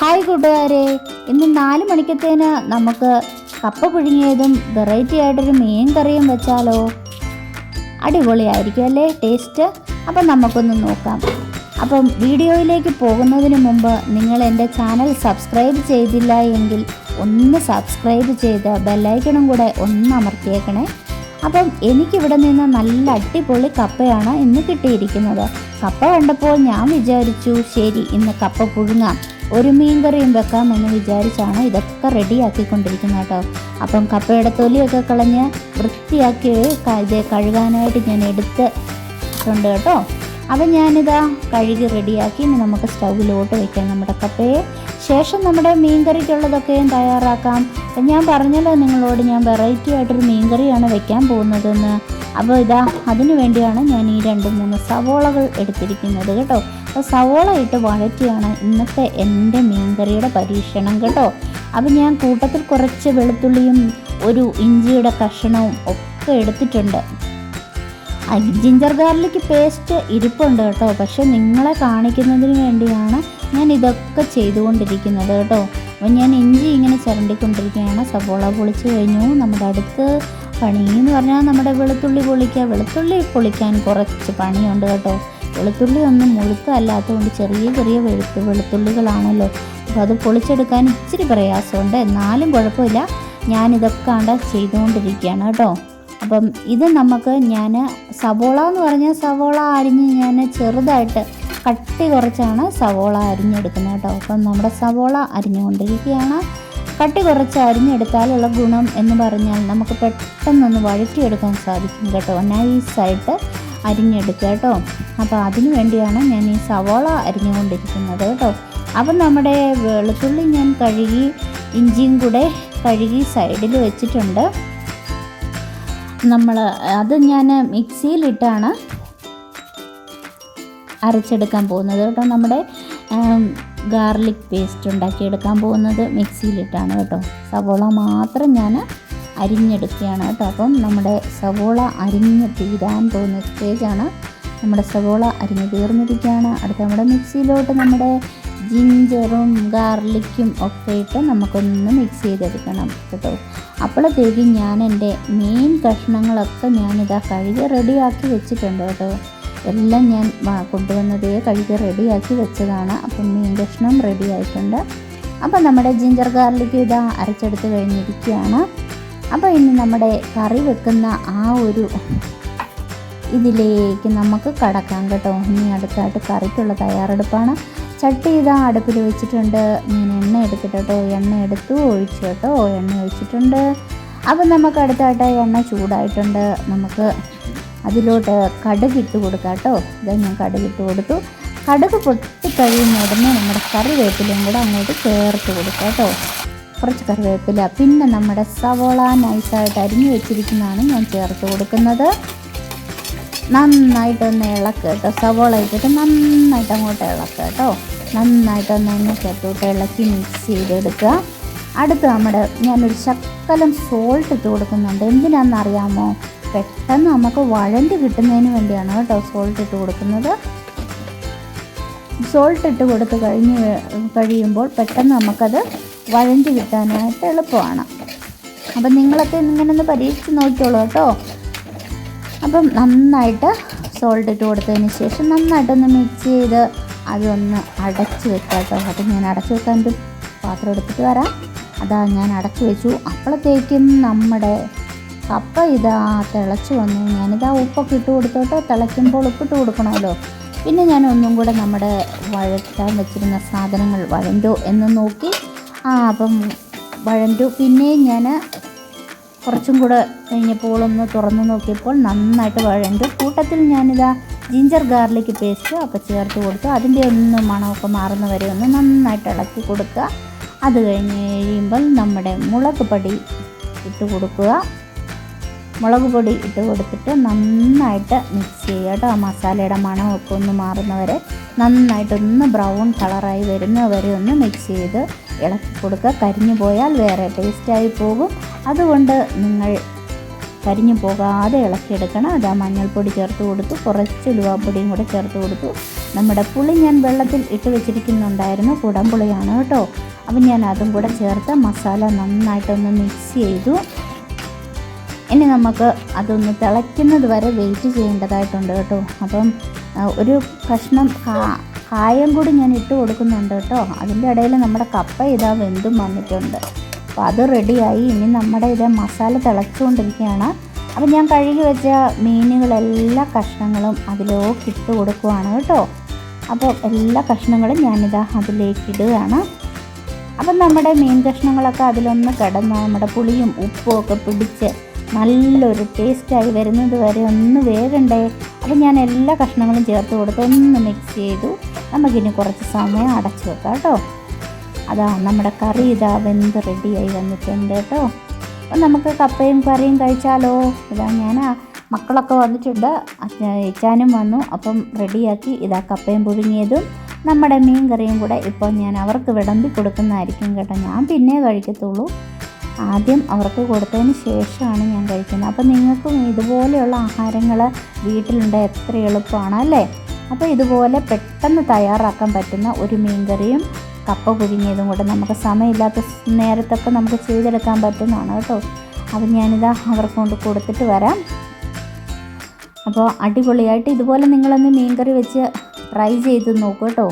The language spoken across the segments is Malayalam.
ഹായ് കൂട്ടുകാരെ, ഇന്ന് 4 മണിക്കത്തേന് നമുക്ക് കപ്പ പുഴുങ്ങിയതും വെറൈറ്റി ആയിട്ടൊരു മീൻ കറിയും വെച്ചാലോ? അടിപൊളിയായിരിക്കും അല്ലേ ടേസ്റ്റ്? അപ്പം നമുക്കൊന്ന് നോക്കാം. അപ്പം വീഡിയോയിലേക്ക് പോകുന്നതിന് മുമ്പ് നിങ്ങൾ എൻ്റെ ചാനൽ സബ്സ്ക്രൈബ് ചെയ്തില്ല എങ്കിൽ ഒന്ന് സബ്സ്ക്രൈബ് ചെയ്ത് ബെല്ലൈക്കണും കൂടെ ഒന്ന് അമർത്തിയേക്കണേ. അപ്പം എനിക്കിവിടെ നിന്ന് നല്ല അടിപൊളി കപ്പയാണ് ഇന്ന് കിട്ടിയിരിക്കുന്നത്. കപ്പ കണ്ടപ്പോൾ ഞാൻ വിചാരിച്ചു ശരി ഇന്ന് കപ്പ പുഴുങ്ങാം, ഒരു മീൻ കറിയും വെക്കാമെന്ന് വിചാരിച്ചാണ് ഇതൊക്കെ റെഡിയാക്കിക്കൊണ്ടിരിക്കുന്നത് കേട്ടോ. അപ്പം കപ്പയുടെ തൊലിയൊക്കെ കളഞ്ഞ് വൃത്തിയാക്കി കഴുകാനായിട്ട് ഞാൻ എടുത്തിട്ടുണ്ട് കേട്ടോ. അപ്പം ഞാനിതാ കഴുകി റെഡിയാക്കി ഇനി നമുക്ക് സ്റ്റൗവിലോട്ട് വയ്ക്കാം നമ്മുടെ കപ്പയെ. ശേഷം നമ്മുടെ മീൻ കറിക്കുള്ളതൊക്കെയും തയ്യാറാക്കാം. അപ്പം ഞാൻ പറഞ്ഞല്ലോ നിങ്ങളോട്, ഞാൻ വെറൈറ്റി ആയിട്ടൊരു മീൻ കറിയാണ് വെക്കാൻ പോകുന്നതെന്ന്. അപ്പോൾ ഇതാ അതിനു വേണ്ടിയാണ് ഞാൻ ഈ 2-3 സവോളകൾ എടുത്തിരിക്കുന്നത് കേട്ടോ. അപ്പോൾ സവോള ഇട്ട് വഴറ്റിയാണ് ഇന്നത്തെ എൻ്റെ മീൻ കറിയുടെ പരീക്ഷണം കേട്ടോ. അപ്പം ഞാൻ കൂട്ടത്തിൽ കുറച്ച് വെളുത്തുള്ളിയും ഒരു ഇഞ്ചിയുടെ കഷ്ണവും ഒക്കെ എടുത്തിട്ടുണ്ട്. ജിഞ്ചർ ഗാർലിക് പേസ്റ്റ് ഇരിപ്പുണ്ട് കേട്ടോ. പക്ഷെ നിങ്ങളെ കാണിക്കുന്നതിന് വേണ്ടിയാണ് ഞാൻ ഇതൊക്കെ ചെയ്തുകൊണ്ടിരിക്കുന്നത് കേട്ടോ. അപ്പം ഞാൻ ഇഞ്ചി ഇങ്ങനെ ചിരണ്ടിക്കൊണ്ടിരിക്കുകയാണ്. സവോള പൊളിച്ച് കഴിഞ്ഞു. നമ്മുടെ അടുത്ത് പണി എന്ന് പറഞ്ഞാൽ നമ്മുടെ വെളുത്തുള്ളി പൊളിക്കുക. വെളുത്തുള്ളി പൊളിക്കാൻ കുറച്ച് പണിയുണ്ട് കേട്ടോ. വെളുത്തുള്ളി ഒന്നും മുഴുത്തല്ലാത്തതുകൊണ്ട് ചെറിയ ചെറിയ വെളുത്തുള്ളികളാണല്ലോ. അപ്പോൾ അത് പൊളിച്ചെടുക്കാൻ ഇച്ചിരി പ്രയാസമുണ്ട്. എന്നാലും കുഴപ്പമില്ല, ഞാനിതൊക്കെ ചെയ്തുകൊണ്ടിരിക്കുകയാണ് കേട്ടോ. അപ്പം ഇത് ഞാൻ സവോള എന്ന് പറഞ്ഞാൽ സവോള അരിഞ്ഞ് ഞാൻ ചെറുതായിട്ട് കട്ടി കുറച്ചാണ് സവോള അരിഞ്ഞെടുക്കുന്നത് കേട്ടോ. അപ്പം നമ്മുടെ സവോള അരിഞ്ഞുകൊണ്ടിരിക്കുകയാണ്. കട്ടി കുറച്ച് അരിഞ്ഞെടുത്താലുള്ള ഗുണം എന്ന് പറഞ്ഞാൽ നമുക്ക് പെട്ടെന്നൊന്ന് വഴറ്റിയെടുക്കാൻ സാധിക്കും കേട്ടോ. നൈസായിട്ട് അരിഞ്ഞെടുക്കുക കേട്ടോ. അപ്പോൾ അതിന് വേണ്ടിയാണ് ഞാൻ ഈ സവോള അരിഞ്ഞുകൊണ്ടിരിക്കുന്നത് കേട്ടോ. അപ്പം നമ്മുടെ വെളുത്തുള്ളി ഞാൻ കഴുകി ഇഞ്ചിയും കൂടെ കഴുകി സൈഡിൽ വെച്ചിട്ടുണ്ട്. അത് ഞാൻ മിക്സിയിലിട്ടാണ് അരച്ചെടുക്കാൻ പോകുന്നത് കേട്ടോ. നമ്മുടെ ഗാർലിക് പേസ്റ്റ് ഉണ്ടാക്കിയെടുക്കാൻ പോകുന്നത് മിക്സിയിലിട്ടാണ് കേട്ടോ. സവോള മാത്രം ഞാൻ അരിഞ്ഞെടുക്കുകയാണ് കേട്ടോ. അപ്പം നമ്മുടെ സവോള അരിഞ്ഞ് തീരാൻ പോകുന്ന സ്റ്റേജാണ്. നമ്മുടെ സവോള അരിഞ്ഞ് തീർന്നിരിക്കുകയാണ്. അടുത്ത നമ്മുടെ മിക്സിയിലോട്ട് നമ്മുടെ ജിഞ്ചറും ഗാർലിക്കും ഒക്കെ ഇട്ട് നമുക്കൊന്ന് മിക്സ് ചെയ്തെടുക്കണം കേട്ടോ. അപ്പോഴത്തേക്കും ഞാൻ എൻ്റെ മീൻ കഷ്ണങ്ങളൊക്കെ ഞാനിതാ കഴുകി റെഡിയാക്കി വെച്ചിട്ടുണ്ട് കേട്ടോ. എല്ലാം ഞാൻ കൊണ്ടുവന്നതേ കഴുകി റെഡിയാക്കി വെച്ചതാണ്. അപ്പം മീൻ കഷ്ണം റെഡി ആയിട്ടുണ്ട്. അപ്പം നമ്മുടെ ജിഞ്ചർ ഗാർലിക്ക് ഇതാ അരച്ചെടുത്ത് കഴിഞ്ഞിരിക്കുകയാണ്. അപ്പോൾ ഇനി നമ്മുടെ കറി വെക്കുന്ന ആ ഒരു ഇതിലേക്ക് നമുക്ക് കടക്കാം കേട്ടോ. ഇനി അടുത്തായിട്ട് കറിക്കുള്ള തയ്യാറെടുപ്പാണ്. ചട്ടി ഇതാ അടുപ്പിൽ വെച്ചിട്ടുണ്ട്. ഞാൻ എണ്ണ എടുത്തിട്ട് കേട്ടോ. എണ്ണ എടുത്തു ഒഴിച്ചു കേട്ടോ. എണ്ണ ഒഴിച്ചിട്ടുണ്ട്. അപ്പം നമുക്ക് അടുത്തായിട്ട് എണ്ണ ചൂടായിട്ടുണ്ട്. നമുക്ക് അതിലോട്ട് കടുകിട്ട് കൊടുക്കാം കേട്ടോ. ഇതാ ഞാൻ കടുകിട്ട് കൊടുത്തു. കടുക് പൊട്ടിക്കഴിയുന്ന ഉടനെ നമ്മുടെ കറിവേപ്പിലയും കൂടെ അങ്ങോട്ട് ചേർത്ത് കൊടുക്കാം കേട്ടോ. കുറച്ച് കറിവേപ്പില, പിന്നെ നമ്മുടെ സവോള നൈസായിട്ട് അരിഞ്ഞു വെച്ചിരിക്കുന്നതാണ് ഞാൻ ചേർത്ത് കൊടുക്കുന്നത്. നന്നായിട്ടൊന്ന് ഇളക്കുക കേട്ടോ. സവോള ഇട്ടിട്ട് നന്നായിട്ട് അങ്ങോട്ട് ഇളക്കുക കേട്ടോ. നന്നായിട്ടൊന്ന് എണ്ണയ്ക്കകത്തോട്ട് ഇളക്കി മിക്സ് ചെയ്തെടുക്കുക. അടുത്ത് ഞാനൊരു ശകലം സോൾട്ട് ഇട്ട് കൊടുക്കുന്നുണ്ട്. എന്തിനാണെന്നറിയാമോ? പെട്ടെന്ന് നമുക്ക് വഴണ്ട് കിട്ടുന്നതിന് വേണ്ടിയാണ് കേട്ടോ സോൾട്ട് ഇട്ട് കൊടുക്കുന്നത്. സോൾട്ട് ഇട്ട് കൊടുത്ത് കഴിയുമ്പോൾ പെട്ടെന്ന് നമുക്കത് വഴണ്ട് കിട്ടാനായിട്ട് എളുപ്പമാണ്. അപ്പം നിങ്ങളൊക്കെ ഇങ്ങനെ ഒന്ന് പരീക്ഷിച്ച് നോക്കിയോളൂ കേട്ടോ. അപ്പം നന്നായിട്ട് സോൾട്ട് ഇട്ട് കൊടുത്തതിന് ശേഷം നന്നായിട്ടൊന്ന് മിക്സ് ചെയ്ത് അതൊന്ന് അടച്ച് വെക്കാം കേട്ടോ. അപ്പം ഞാൻ അടച്ച് വെക്കാൻ ഒരു പാത്രം എടുത്തിട്ട് വരാം. അതാ ഞാൻ അടച്ചു വെച്ചു. അപ്പോഴത്തേക്കും നമ്മുടെ കപ്പ ഇതാ തിളച്ച് വന്നു. ഞാനിതാ ഉപ്പൊക്കെ ഇട്ട് കൊടുത്തോട്ടോ. തിളയ്ക്കുമ്പോൾ ഉപ്പിട്ട് കൊടുക്കണമല്ലോ. പിന്നെ ഞാൻ ഒന്നും കൂടെ നമ്മുടെ വഴറ്റാൻ വെച്ചിരുന്ന സാധനങ്ങൾ വഴണ്ടോ എന്ന് നോക്കി. അപ്പം വഴണ്ടു. പിന്നെയും ഞാൻ കുറച്ചും കൂടെ കഴിഞ്ഞപ്പോൾ ഒന്ന് തുറന്ന് നോക്കിയപ്പോൾ നന്നായിട്ട് വഴണ്ടു. കൂട്ടത്തിൽ ഞാനിതാ ജിഞ്ചർ ഗാർലിക് പേസ്റ്റ് ഒക്കെ ചേർത്ത് കൊടുത്തു. അതിൻ്റെ ഒന്ന് മണമൊക്കെ മാറുന്ന വരെ ഒന്ന് നന്നായിട്ട് ഇളക്കി കൊടുക്കുക. അത് കഴിഞ്ഞ് കഴിയുമ്പോൾ നമ്മുടെ മുളക് പൊടി ഇട്ട് കൊടുക്കുക. മുളക് പൊടി ഇട്ട് കൊടുത്തിട്ട് നന്നായിട്ട് മിക്സ് ചെയ്യുക കേട്ടോ. ആ മസാലയുടെ മണമൊക്കെ ഒന്ന് മാറുന്നവരെ നന്നായിട്ടൊന്ന് ബ്രൗൺ കളറായി വരുന്നവരെ ഒന്ന് മിക്സ് ചെയ്ത് ഇളക്കി കൊടുക്കുക. കരിഞ്ഞു പോയാൽ വേറെ ടേസ്റ്റായി പോകും. അതുകൊണ്ട് നിങ്ങൾ കരിഞ്ഞു പോകാതെ ഇളക്കിയെടുക്കണം. അതാ മഞ്ഞൾപ്പൊടി ചേർത്ത് കൊടുത്തു, കുറച്ച് ഉലുവാപ്പൊടിയും കൂടെ ചേർത്ത് കൊടുത്തു. നമ്മുടെ പുളി ഞാൻ വെള്ളത്തിൽ ഇട്ട് വെച്ചിരിക്കുന്നുണ്ടായിരുന്നു, കുടംപുളിയാണ് കേട്ടോ. അപ്പം ഞാൻ അതും കൂടെ ചേർത്ത് മസാല നന്നായിട്ടൊന്ന് മിക്സ് ചെയ്തു. ഇനി നമുക്ക് അതൊന്ന് തിളയ്ക്കുന്നത് വരെ വെയിറ്റ് ചെയ്യേണ്ടതായിട്ടുണ്ട് കേട്ടോ. അപ്പം ഒരു കഷ്ണം കായം കൂടി ഞാൻ ഇട്ട് കൊടുക്കുന്നുണ്ട് കേട്ടോ. അതിൻ്റെ ഇടയിൽ നമ്മുടെ കപ്പ ഇതാ വെന്തും വന്നിട്ടുണ്ട്. അപ്പോൾ അത് റെഡിയായി. ഇനി നമ്മുടെ ഇത് മസാല തിളച്ചുകൊണ്ടിരിക്കുകയാണ്. അപ്പം ഞാൻ കഴുകി വെച്ച മീനുകളെല്ലാ കഷ്ണങ്ങളും അതിലേക്ക് ഇട്ട് കൊടുക്കുകയാണ് കേട്ടോ. അപ്പോൾ എല്ലാ കഷ്ണങ്ങളും ഞാനിതാ അതിലേക്ക് ഇടുകയാണ്. അപ്പം നമ്മുടെ മീൻ കഷ്ണങ്ങളൊക്കെ അതിലൊന്ന് കിടന്ന് നമ്മുടെ പുളിയും ഉപ്പും ഒക്കെ പിടിച്ച് നല്ലൊരു ടേസ്റ്റായി വരുന്നത് വരെ ഒന്ന് വേകണ്ടേ. അപ്പം ഞാൻ എല്ലാ കഷ്ണങ്ങളും ചേർത്ത് കൊടുത്ത് ഒന്ന് മിക്സ് ചെയ്തു. നമുക്കിനി കുറച്ച് സമയം അടച്ചു വെക്കാം കേട്ടോ. അതാ നമ്മുടെ കറി ഇതാ വെന്ത് റെഡിയായി വന്നിട്ടുണ്ട് കേട്ടോ. അപ്പം നമുക്ക് കപ്പയും കറിയും കഴിച്ചാലോ. ഇതാ ഞാൻ മക്കളൊക്കെ വന്നിട്ടുണ്ട്, ഇച്ചാനും വന്നു. അപ്പം റെഡിയാക്കി ഇതാ കപ്പയും പുഴുങ്ങിയതും നമ്മുടെ മീൻ കറിയും കൂടെ ഇപ്പോൾ ഞാൻ അവർക്ക് വിളമ്പി കൊടുക്കുന്നതായിരിക്കും കേട്ടോ. ഞാൻ പിന്നെ കഴിക്കത്തുള്ളൂ, ആദ്യം അവർക്ക് കൊടുത്തതിന് ശേഷമാണ് ഞാൻ കഴിക്കുന്നത്. അപ്പം നിങ്ങൾക്കും ഇതുപോലെയുള്ള ആഹാരങ്ങൾ വീട്ടിലുണ്ട്, എത്ര എളുപ്പമാണ് അല്ലേ. അപ്പോൾ ഇതുപോലെ പെട്ടെന്ന് തയ്യാറാക്കാൻ പറ്റുന്ന ഒരു മീൻ കറിയും കപ്പ പുഴുങ്ങിയതും കൂടെ നമുക്ക് സമയമില്ലാത്ത നേരത്തൊക്കെ നമുക്ക് ചെയ്തെടുക്കാൻ പറ്റുന്നതാണ് കേട്ടോ. അപ്പം ഞാനിതാ അവർക്ക് കൊണ്ട് കൊടുത്തിട്ട് വരാം. അപ്പോൾ അടിപൊളിയായിട്ട് ഇതുപോലെ നിങ്ങളൊന്ന് മീൻ കറി വെച്ച് ട്രൈ ചെയ്ത് നോക്കൂ കേട്ടോ.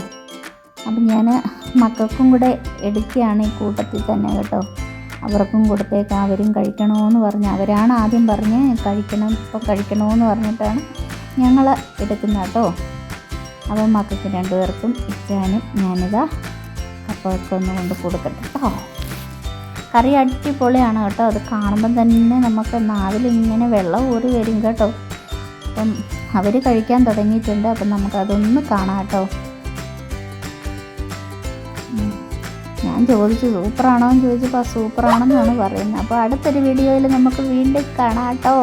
അപ്പം ഞാൻ മക്കൾക്കും കൂടെ എടുക്കുകയാണ് ഈ കൂട്ടത്തിൽ തന്നെ കേട്ടോ. അവർക്കും കൊടുത്തേക്കാം, അവരും കഴിക്കണമെന്ന് പറഞ്ഞ് അവരാണ് ആദ്യം പറഞ്ഞ് ഇപ്പോൾ കഴിക്കണമെന്ന് പറഞ്ഞിട്ടാണ് ഞങ്ങൾ എടുക്കുന്നത് കേട്ടോ. അപ്പം മക്കൾക്ക് രണ്ടുപേർക്കും ഇച്ചാനും ഞാനിതാ കപ്പയൊക്കെ ഒന്ന് കൊണ്ട് കൊടുക്കട്ടെ കേട്ടോ. കറി അടിപൊളിയാണ് കേട്ടോ. അത് കാണുമ്പം തന്നെ നമുക്ക് നാവിലിങ്ങനെ വെള്ളം ഊറി വരും കേട്ടോ. അപ്പം അവർ കഴിക്കാൻ തുടങ്ങിയിട്ടുണ്ട്. അപ്പം നമുക്കതൊന്ന് കാണാം കേട്ടോ. ഞാൻ ചോദിച്ചു സൂപ്പറാണോ എന്ന് ചോദിച്ചപ്പോൾ സൂപ്പറാണെന്നാണ് പറയുന്നത്. അപ്പോൾ അടുത്തൊരു വീഡിയോയിൽ നമുക്ക് വീണ്ടും കാണാം കേട്ടോ.